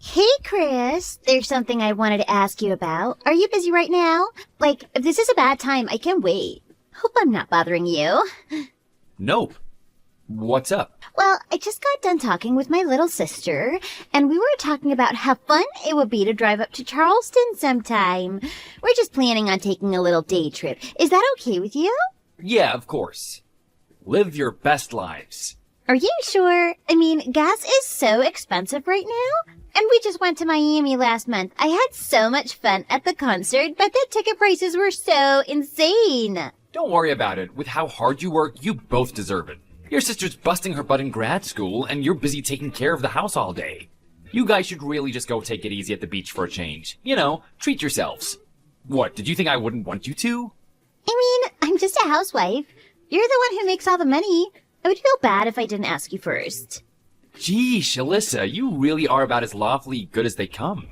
Hey, Chris. There's something I wanted to ask you about. Are you busy right now? Like, if this is a bad time, I can wait. Hope I'm not bothering you. Nope. What's up? Well, I just got done talking with my little sister, and we were talking about how fun it would be to drive up to Charleston sometime. We're just planning on taking a little day trip. Is that okay with you? Yeah, of course. Live your best lives. Are you sure? I mean, gas is so expensive right now. And we just went to Miami last month. I had so much fun at the concert, but the ticket prices were so insane. Don't worry about it. With how hard you work, you both deserve it. Your sister's busting her butt in grad school, and you're busy taking care of the house all day. You guys should really just go take it easy at the beach for a change. You know, treat yourselves. What, did you think I wouldn't want you to? I mean, I'm just a housewife. You're the one who makes all the money. I would feel bad if I didn't ask you first. Gee, Shalissa, you really are about as lawfully good as they come.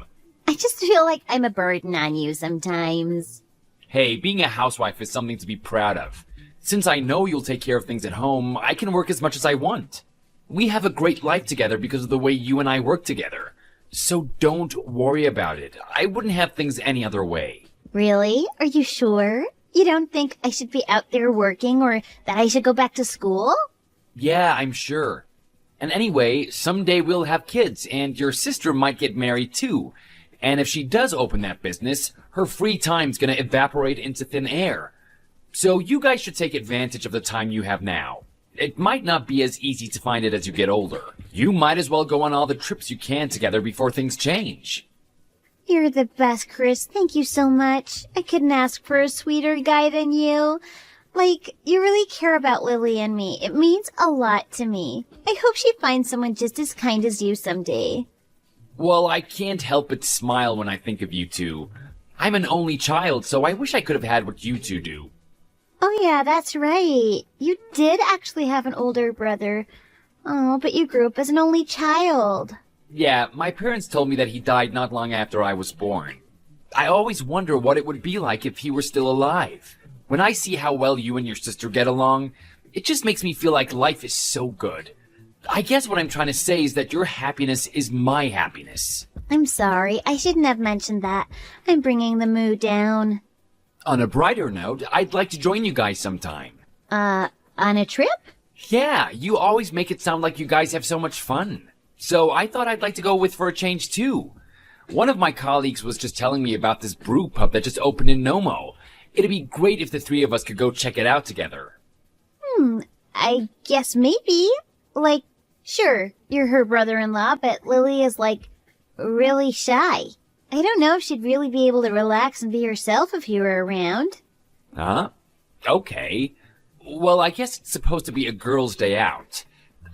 I just feel like I'm a burden on you sometimes. Hey, being a housewife is something to be proud of. Since I know you'll take care of things at home, I can work as much as I want. We have a great life together because of the way you and I work together. So don't worry about it. I wouldn't have things any other way. Really? Are you sure? You don't think I should be out there working or that I should go back to school? Yeah, I'm sure. And anyway, someday we'll have kids, and your sister might get married too. And if she does open that business, her free time's gonna evaporate into thin air. So you guys should take advantage of the time you have now. It might not be as easy to find it as you get older. You might as well go on all the trips you can together before things change. You're the best, Chris. Thank you so much. I couldn't ask for a sweeter guy than you. Like, you really care about Lily and me. It means a lot to me. I hope she finds someone just as kind as you someday. Well, I can't help but smile when I think of you two. I'm an only child, so I wish I could have had what you two do. Oh yeah, that's right. You did actually have an older brother. Oh, but you grew up as an only child. Yeah, my parents told me that he died not long after I was born. I always wonder what it would be like if he were still alive. When I see how well you and your sister get along, it just makes me feel like life is so good. I guess what I'm trying to say is that your happiness is my happiness. I'm sorry. I shouldn't have mentioned that. I'm bringing the mood down. On a brighter note, I'd like to join you guys sometime. On a trip? Yeah, you always make it sound like you guys have so much fun. So I thought I'd like to go with for a change too. One of my colleagues was just telling me about this brew pub that just opened in Nomo. It'd be great if the three of us could go check it out together. I guess maybe. Like, sure, you're her brother-in-law, but Lily is, like, really shy. I don't know if she'd really be able to relax and be herself if you were around. Huh? Okay. Well, I guess it's supposed to be a girl's day out.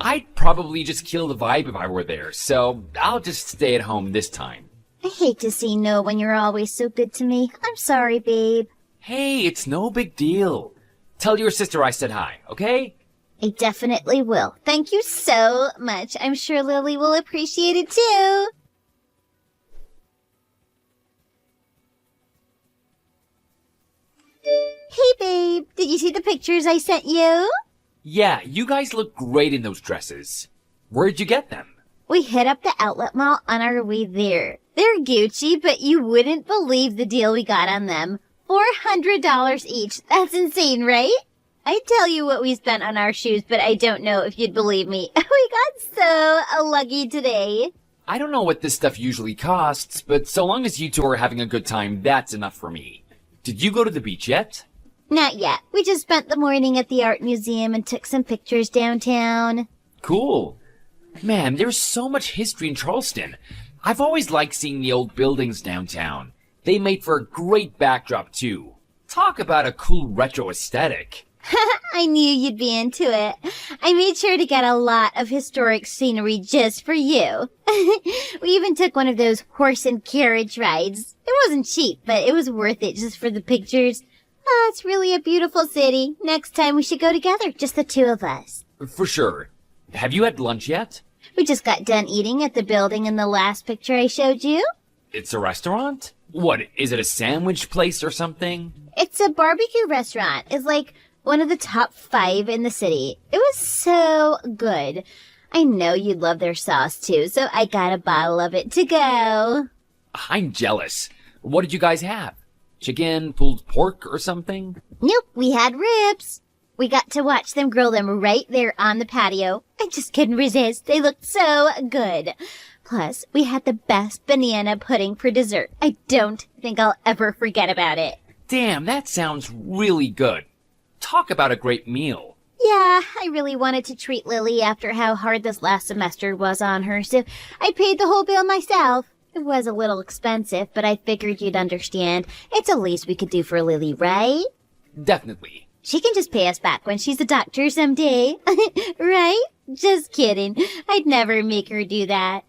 I'd probably just kill the vibe if I were there, so I'll just stay at home this time. I hate to say no when you're always so good to me. I'm sorry, babe. Hey, it's no big deal. Tell your sister I said hi, okay? I definitely will. Thank you so much. I'm sure Lily will appreciate it too. Hey, babe. Did you see the pictures I sent you? Yeah, you guys look great in those dresses. Where'd you get them? We hit up the outlet mall on our way there. They're Gucci, but you wouldn't believe the deal we got on them. $400 each. That's insane, right? I'd tell you what we spent on our shoes, but I don't know if you'd believe me. We got so lucky today. I don't know what this stuff usually costs, but so long as you two are having a good time, that's enough for me. Did you go to the beach yet? Not yet. We just spent the morning at the art museum and took some pictures downtown. Cool. Man, there's so much history in Charleston. I've always liked seeing the old buildings downtown. They made for a great backdrop, too. Talk about a cool retro aesthetic. I knew you'd be into it. I made sure to get a lot of historic scenery just for you. We even took one of those horse and carriage rides. It wasn't cheap, but it was worth it just for the pictures. Oh, it's really a beautiful city. Next time we should go together, just the two of us. For sure. Have you had lunch yet? We just got done eating at the building in the last picture I showed you. It's a restaurant? What, is it a sandwich place or something? It's a barbecue restaurant. It's like one of the top 5 in the city. It was so good. I know you'd love their sauce too, so I got a bottle of it to go. I'm jealous. What did you guys have? Chicken, pulled pork, or something? Nope, we had ribs. We got to watch them grill them right there on the patio. I just couldn't resist. They looked so good. Plus, we had the best banana pudding for dessert. I don't think I'll ever forget about it. Damn, that sounds really good. Talk about a great meal. Yeah, I really wanted to treat Lily after how hard this last semester was on her, so I paid the whole bill myself. It was a little expensive, but I figured you'd understand. It's the least we could do for Lily, right? Definitely. She can just pay us back when she's a doctor someday. Right? Just kidding. I'd never make her do that.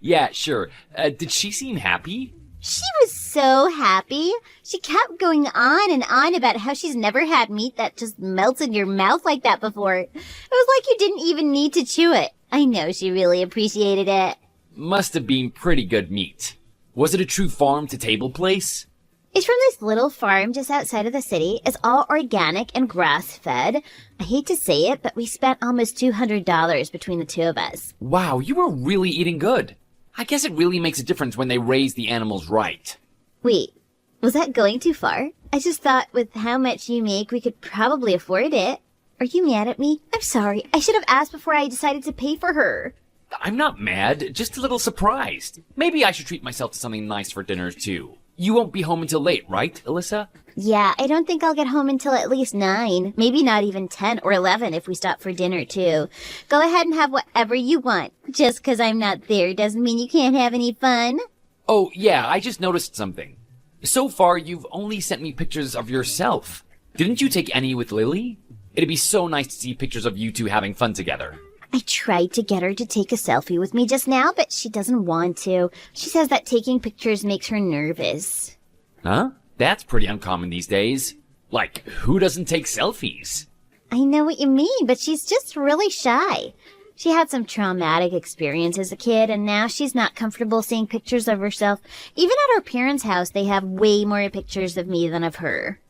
Yeah, sure. Did she seem happy? She was so happy. She kept going on and on about how she's never had meat that just melts in your mouth like that before. It was like you didn't even need to chew it. I know she really appreciated it. Must have been pretty good meat. Was it a true farm-to-table place? It's from this little farm just outside of the city. It's all organic and grass-fed. I hate to say it, but we spent almost $200 between the two of us. Wow, you were really eating good. I guess it really makes a difference when they raise the animals right. Wait, was that going too far? I just thought with how much you make, we could probably afford it. Are you mad at me? I'm sorry. I should have asked before I decided to pay for her. I'm not mad, just a little surprised. Maybe I should treat myself to something nice for dinner, too. You won't be home until late, right, Alyssa? Yeah, I don't think I'll get home until at least 9. Maybe not even 10 or 11 if we stop for dinner, too. Go ahead and have whatever you want. Just 'cause I'm not there doesn't mean you can't have any fun. Oh, yeah, I just noticed something. So far, you've only sent me pictures of yourself. Didn't you take any with Lily? It'd be so nice to see pictures of you two having fun together. I tried to get her to take a selfie with me just now, but she doesn't want to. She says that taking pictures makes her nervous. Huh? That's pretty uncommon these days. Like, who doesn't take selfies? I know what you mean, but she's just really shy. She had some traumatic experience as a kid, and now she's not comfortable seeing pictures of herself. Even at her parents' house, they have way more pictures of me than of her.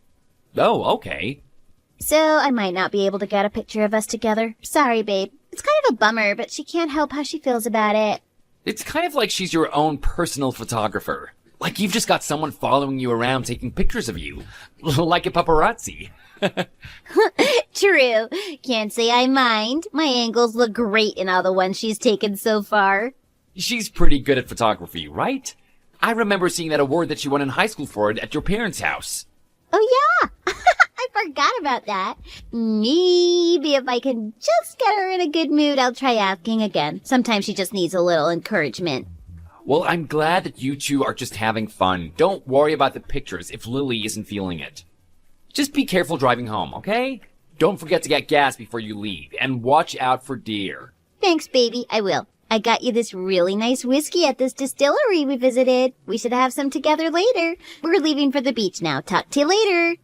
Oh, okay. So I might not be able to get a picture of us together. Sorry, babe. It's kind of a bummer, but she can't help how she feels about it. It's kind of like she's your own personal photographer. Like you've just got someone following you around taking pictures of you. Like a paparazzi. True. Can't say I mind. My angles look great in all the ones she's taken so far. She's pretty good at photography, right? I remember seeing that award that she won in high school for it at your parents' house. Oh, yeah. I forgot about that. Maybe if I can just get her in a good mood, I'll try asking again. Sometimes she just needs a little encouragement. Well, I'm glad that you two are just having fun. Don't worry about the pictures if Lily isn't feeling it. Just be careful driving home, okay? Don't forget to get gas before you leave, and watch out for deer. Thanks, baby. I will. I got you this really nice whiskey at this distillery we visited. We should have some together later. We're leaving for the beach now. Talk to you later.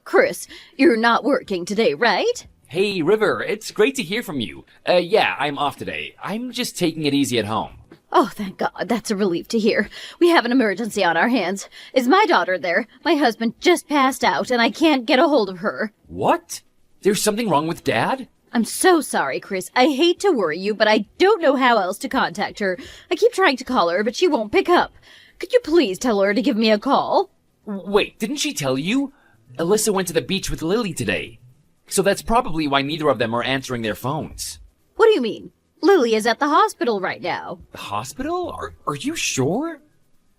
Chris, you're not working today, right? Hey, River, it's great to hear from you. Yeah, I'm off today. I'm just taking it easy at home. Oh, thank God. That's a relief to hear. We have an emergency on our hands. Is my daughter there? My husband just passed out, and I can't get a hold of her. What? There's something wrong with Dad? I'm so sorry, Chris. I hate to worry you, but I don't know how else to contact her. I keep trying to call her, but she won't pick up. Could you please tell her to give me a call? Wait, didn't she tell you? Alyssa went to the beach with Lily today. So that's probably why neither of them are answering their phones. What do you mean? Lily is at the hospital right now. The hospital? Are you sure?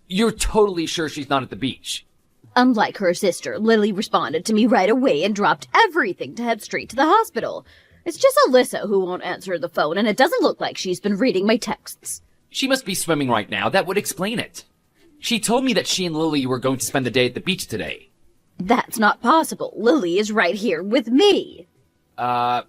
You're totally sure she's not at the beach? Unlike her sister, Lily responded to me right away and dropped everything to head straight to the hospital. It's just Alyssa who won't answer the phone, and it doesn't look like she's been reading my texts. She must be swimming right now. That would explain it. She told me that she and Lily were going to spend the day at the beach today. That's not possible. Lily is right here with me. I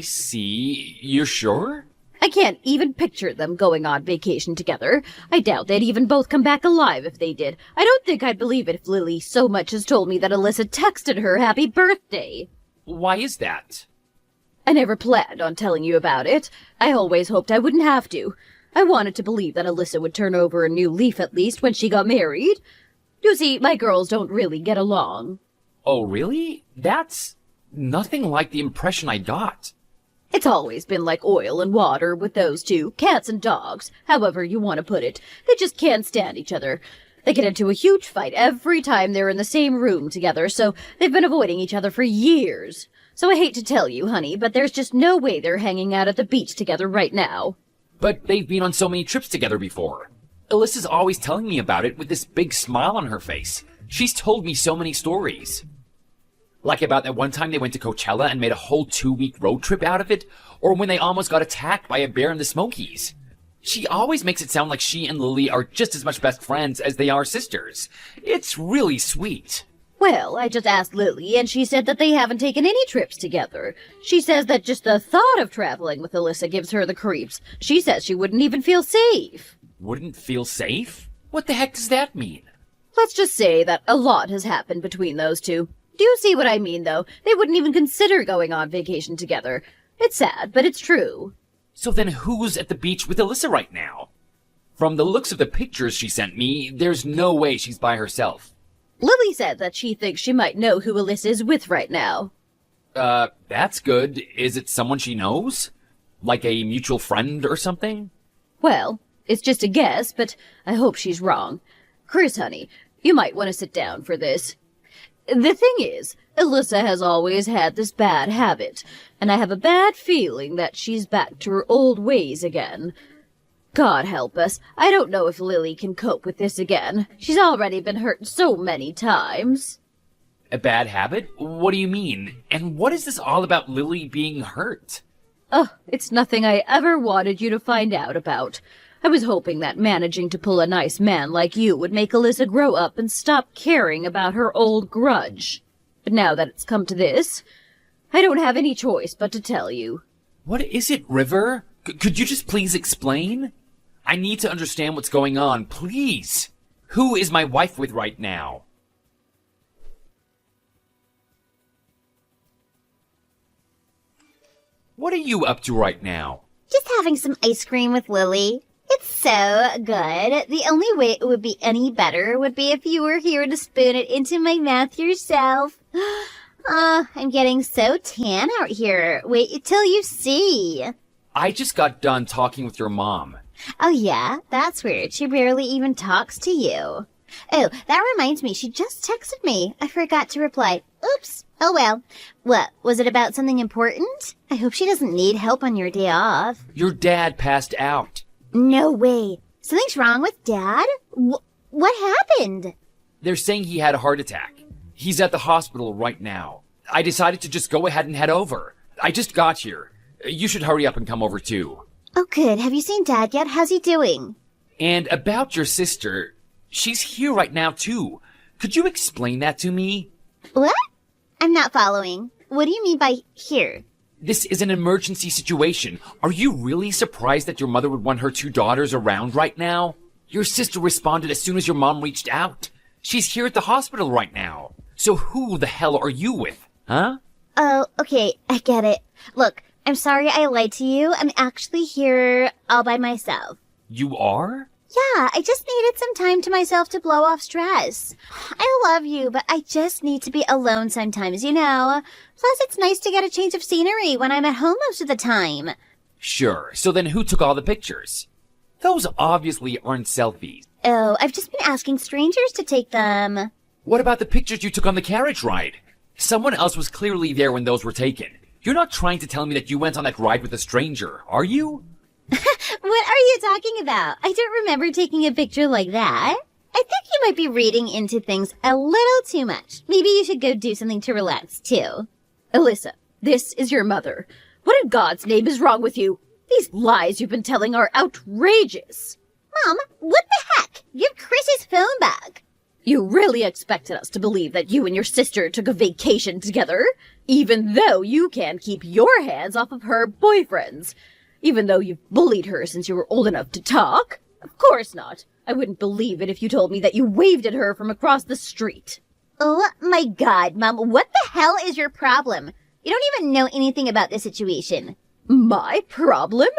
see. You're sure? I can't even picture them going on vacation together. I doubt they'd even both come back alive if they did. I don't think I'd believe it if Lily so much as told me that Alyssa texted her happy birthday. Why is that? I never planned on telling you about it. I always hoped I wouldn't have to. I wanted to believe that Alyssa would turn over a new leaf at least when she got married. You see, my girls don't really get along. Oh, really? That's nothing like the impression I got. It's always been like oil and water with those two, cats and dogs, however you want to put it. They just can't stand each other. They get into a huge fight every time they're in the same room together, so they've been avoiding each other for years. So I hate to tell you, honey, but there's just no way they're hanging out at the beach together right now. But they've been on so many trips together before. Alyssa's always telling me about it with this big smile on her face. She's told me so many stories. Like about that one time they went to Coachella and made a whole 2-week road trip out of it, or when they almost got attacked by a bear in the Smokies. She always makes it sound like she and Lily are just as much best friends as they are sisters. It's really sweet. Well, I just asked Lily, and she said that they haven't taken any trips together. She says that just the thought of traveling with Alyssa gives her the creeps. She says she wouldn't even feel safe. Wouldn't feel safe? What the heck does that mean? Let's just say that a lot has happened between those two. Do you see what I mean, though? They wouldn't even consider going on vacation together. It's sad, but it's true. So then who's at the beach with Alyssa right now? From the looks of the pictures she sent me, there's no way she's by herself. Lily said that she thinks she might know who Alyssa is with right now. That's good. Is it someone she knows? Like a mutual friend or something? Well, it's just a guess, but I hope she's wrong. Chris, honey, you might want to sit down for this. The thing is, Alyssa has always had this bad habit, and I have a bad feeling that she's back to her old ways again. God help us, I don't know if Lily can cope with this again. She's already been hurt so many times. A bad habit? What do you mean? And what is this all about Lily being hurt? Oh, it's nothing I ever wanted you to find out about. I was hoping that managing to pull a nice man like you would make Alyssa grow up and stop caring about her old grudge. But now that it's come to this, I don't have any choice but to tell you. What is it, River? Could you just please explain? I need to understand what's going on, please. Who is my wife with right now? What are you up to right now? Just having some ice cream with Lily. It's so good. The only way it would be any better would be if you were here to spoon it into my mouth yourself. I'm getting so tan out here. Wait till you see. I just got done talking with your mom. Oh yeah? That's weird. She barely even talks to you. Oh, that reminds me. She just texted me. I forgot to reply. Oops. Oh well. What? Was it about something important? I hope she doesn't need help on your day off. Your dad passed out. No way. Something's wrong with Dad? What happened? They're saying he had a heart attack. He's at the hospital right now. I decided to just go ahead and head over. I just got here. You should hurry up and come over too. Oh good. Have you seen Dad yet? How's he doing? And about your sister, she's here right now too. Could you explain that to me? What? I'm not following. What do you mean by here? This is an emergency situation. Are you really surprised that your mother would want her 2 daughters around right now? Your sister responded as soon as your mom reached out. She's here at the hospital right now. So who the hell are you with, huh? Oh, okay. I get it. Look, I'm sorry I lied to you. I'm actually here all by myself. You are? Yeah, I just needed some time to myself to blow off stress. I love you, but I just need to be alone sometimes, you know? Plus, it's nice to get a change of scenery when I'm at home most of the time. Sure. So then who took all the pictures? Those obviously aren't selfies. Oh, I've just been asking strangers to take them. What about the pictures you took on the carriage ride? Someone else was clearly there when those were taken. You're not trying to tell me that you went on that ride with a stranger, are you? What are you talking about? I don't remember taking a picture like that. I think you might be reading into things a little too much. Maybe you should go do something to relax, too. Alyssa, this is your mother. What in God's name is wrong with you? These lies you've been telling are outrageous. Mom, what the heck? Give Chris's phone back. You really expected us to believe that you and your sister took a vacation together, even though you can't keep your hands off of her boyfriends. Even though you've bullied her since you were old enough to talk? Of course not. I wouldn't believe it if you told me that you waved at her from across the street. Oh my God, Mom, what the hell is your problem? You don't even know anything about this situation. My problem?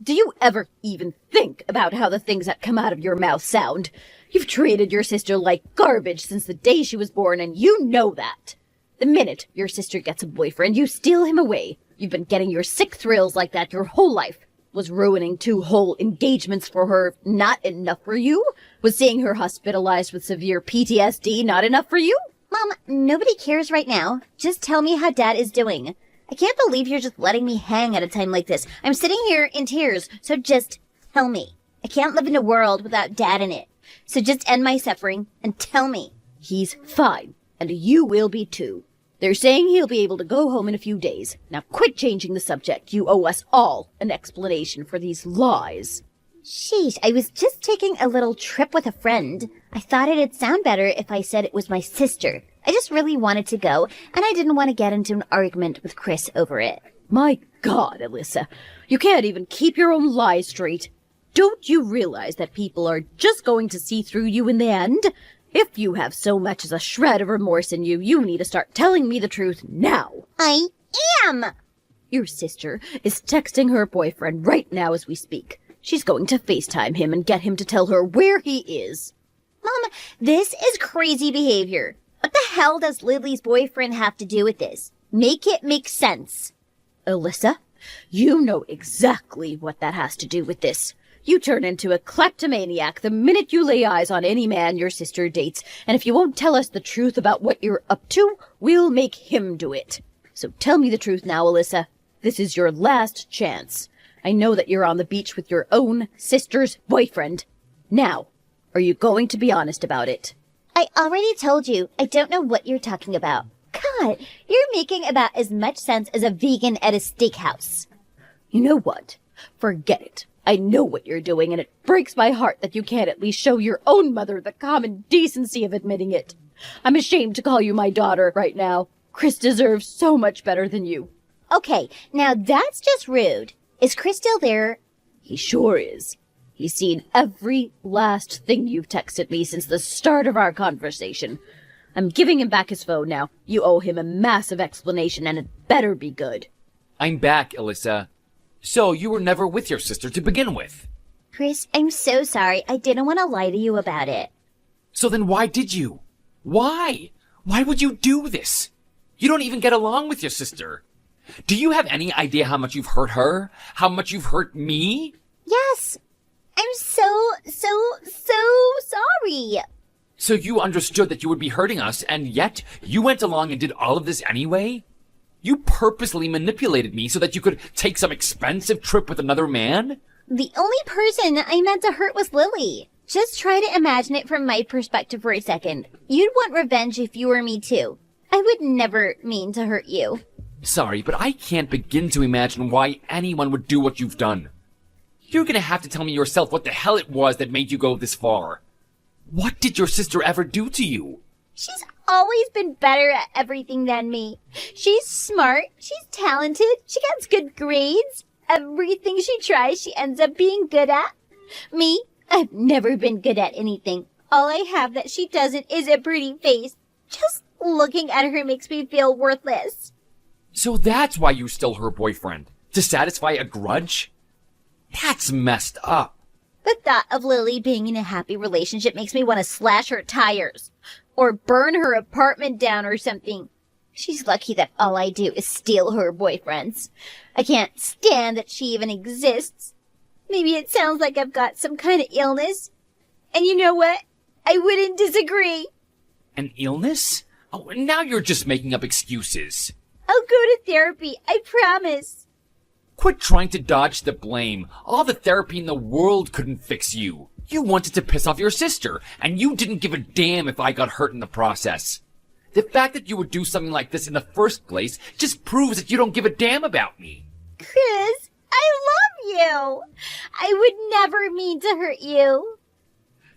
Do you ever even think about how the things that come out of your mouth sound? You've treated your sister like garbage since the day she was born, and you know that. The minute your sister gets a boyfriend, you steal him away. You've been getting your sick thrills like that your whole life. Was ruining 2 whole engagements for her not enough for you? Was seeing her hospitalized with severe PTSD not enough for you? Mom, nobody cares right now. Just tell me how Dad is doing. I can't believe you're just letting me hang at a time like this. I'm sitting here in tears, so just tell me. I can't live in a world without Dad in it. So just end my suffering and tell me. He's fine, and you will be too. They're saying he'll be able to go home in a few days. Now quit changing the subject. You owe us all an explanation for these lies. Sheesh, I was just taking a little trip with a friend. I thought it'd sound better if I said it was my sister. I just really wanted to go, and I didn't want to get into an argument with Chris over it. My God, Alyssa, you can't even keep your own lies straight. Don't you realize that people are just going to see through you in the end? If you have so much as a shred of remorse in you, you need to start telling me the truth now. I am! Your sister is texting her boyfriend right now as we speak. She's going to FaceTime him and get him to tell her where he is. Mom, this is crazy behavior. What the hell does Lily's boyfriend have to do with this? Make it make sense. Alyssa, you know exactly what that has to do with this. You turn into a kleptomaniac the minute you lay eyes on any man your sister dates, and if you won't tell us the truth about what you're up to, we'll make him do it. So tell me the truth now, Alyssa. This is your last chance. I know that you're on the beach with your own sister's boyfriend. Now, are you going to be honest about it? I already told you, I don't know what you're talking about. God, you're making about as much sense as a vegan at a steakhouse. You know what? Forget it. I know what you're doing, and it breaks my heart that you can't at least show your own mother the common decency of admitting it. I'm ashamed to call you my daughter right now. Chris deserves so much better than you. Okay, now that's just rude. Is Chris still there? He sure is. He's seen every last thing you've texted me since the start of our conversation. I'm giving him back his phone now. You owe him a massive explanation, and it better be good. I'm back, Alyssa. So you were never with your sister to begin with. Chris, I'm so sorry. I didn't want to lie to you about it. So then why did you? Why? Why would you do this? You don't even get along with your sister. Do you have any idea how much you've hurt her? How much you've hurt me? Yes. I'm so sorry. So you understood that you would be hurting us, and yet you went along and did all of this anyway? You purposely manipulated me so that you could take some expensive trip with another man? The only person I meant to hurt was Lily. Just try to imagine it from my perspective for a second. You'd want revenge if you were me too. I would never mean to hurt you. Sorry, but I can't begin to imagine why anyone would do what you've done. You're gonna have to tell me yourself what the hell it was that made you go this far. What did your sister ever do to you? She's always been better at everything than me. She's smart, she's talented, she gets good grades. Everything she tries, she ends up being good at. Me, I've never been good at anything. All I have that she doesn't is a pretty face. Just looking at her makes me feel worthless. So that's why you're still her boyfriend? To satisfy a grudge? That's messed up. The thought of Lily being in a happy relationship makes me want to slash her tires. Or burn her apartment down or something. She's lucky that all I do is steal her boyfriends. I can't stand that she even exists. Maybe it sounds like I've got some kind of illness. And you know what? I wouldn't disagree. An illness? Oh, now you're just making up excuses. I'll go to therapy, I promise. Quit trying to dodge the blame. All the therapy in the world couldn't fix you. You wanted to piss off your sister, and you didn't give a damn if I got hurt in the process. The fact that you would do something like this in the first place just proves that you don't give a damn about me. Chris, I love you. I would never mean to hurt you.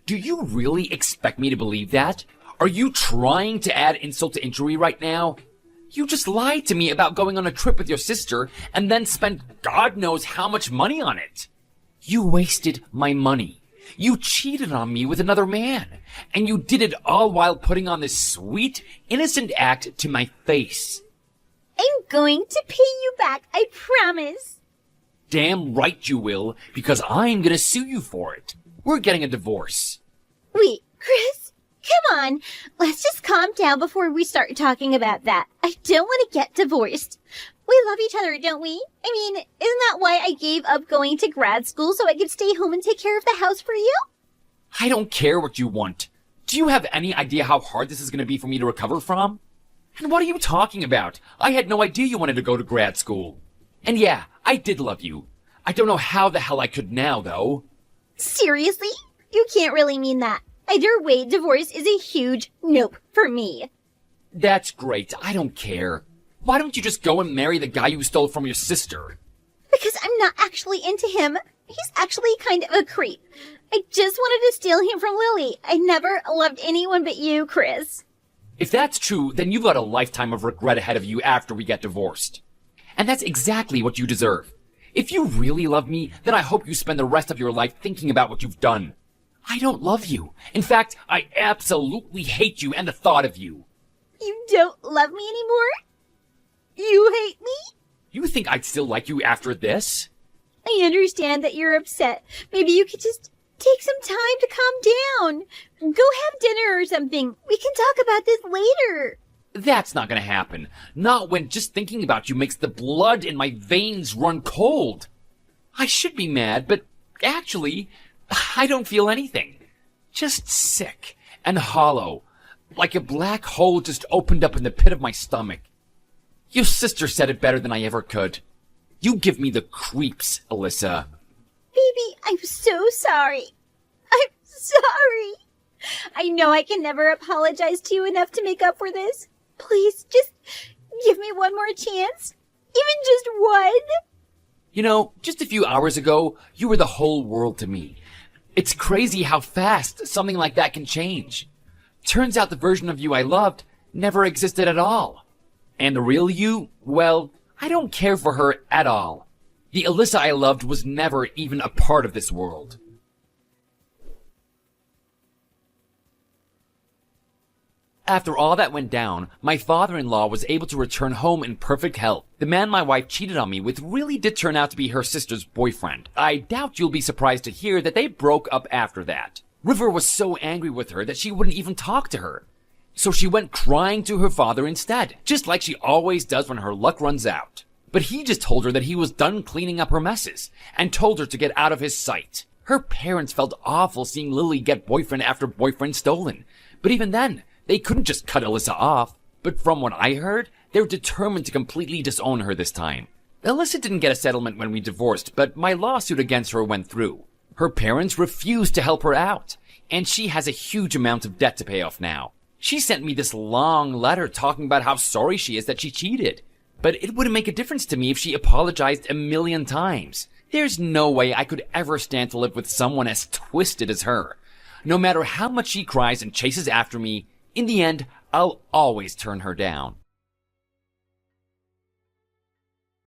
Do you really expect me to believe that? Are you trying to add insult to injury right now? You just lied to me about going on a trip with your sister and then spent God knows how much money on it. You wasted my money. You cheated on me with another man. And you did it all while putting on this sweet, innocent act to my face. I'm going to pay you back, I promise. Damn right you will, because I'm gonna sue you for it. We're getting a divorce. Wait, Chris, Come on, let's just calm down before we start talking about that. I don't want to get divorced. We love each other, don't we? I mean, isn't that why I gave up going to grad school so I could stay home and take care of the house for you? I don't care what you want. Do you have any idea how hard this is going to be for me to recover from? And what are you talking about? I had no idea you wanted to go to grad school. And yeah, I did love you. I don't know how the hell I could now, though. Seriously? You can't really mean that. Either way, divorce is a huge nope for me. That's great. I don't care. Why don't you just go and marry the guy you stole from your sister? Because I'm not actually into him. He's actually kind of a creep. I just wanted to steal him from Lily. I never loved anyone but you, Chris. If that's true, then you've got a lifetime of regret ahead of you after we get divorced. And that's exactly what you deserve. If you really love me, then I hope you spend the rest of your life thinking about what you've done. I don't love you. In fact, I absolutely hate you and the thought of you. You don't love me anymore? You hate me? You think I'd still like you after this? I understand that you're upset. Maybe you could just take some time to calm down. Go have dinner or something. We can talk about this later. That's not gonna happen. Not when just thinking about you makes the blood in my veins run cold. I should be mad, but actually, I don't feel anything. Just sick and hollow, like a black hole just opened up in the pit of my stomach. Your sister said it better than I ever could. You give me the creeps, Alyssa. Baby, I'm so sorry. I'm sorry. I know I can never apologize to you enough to make up for this. Please, just give me one more chance. Even just one. You know, just a few hours ago, you were the whole world to me. It's crazy how fast something like that can change. Turns out the version of you I loved never existed at all. And the real you, well, I don't care for her at all. The Alyssa I loved was never even a part of this world. After all that went down, my father-in-law was able to return home in perfect health. The man my wife cheated on me with really did turn out to be her sister's boyfriend. I doubt you'll be surprised to hear that they broke up after that. River was so angry with her that she wouldn't even talk to her. So she went crying to her father instead, just like she always does when her luck runs out. But he just told her that he was done cleaning up her messes, and told her to get out of his sight. Her parents felt awful seeing Lily get boyfriend after boyfriend stolen. But even then, they couldn't just cut Alyssa off. But from what I heard, they're determined to completely disown her this time. Alyssa didn't get a settlement when we divorced, but my lawsuit against her went through. Her parents refused to help her out, and she has a huge amount of debt to pay off now. She sent me this long letter talking about how sorry she is that she cheated. But it wouldn't make a difference to me if she apologized 1,000,000 times. There's no way I could ever stand to live with someone as twisted as her. No matter how much she cries and chases after me, in the end, I'll always turn her down.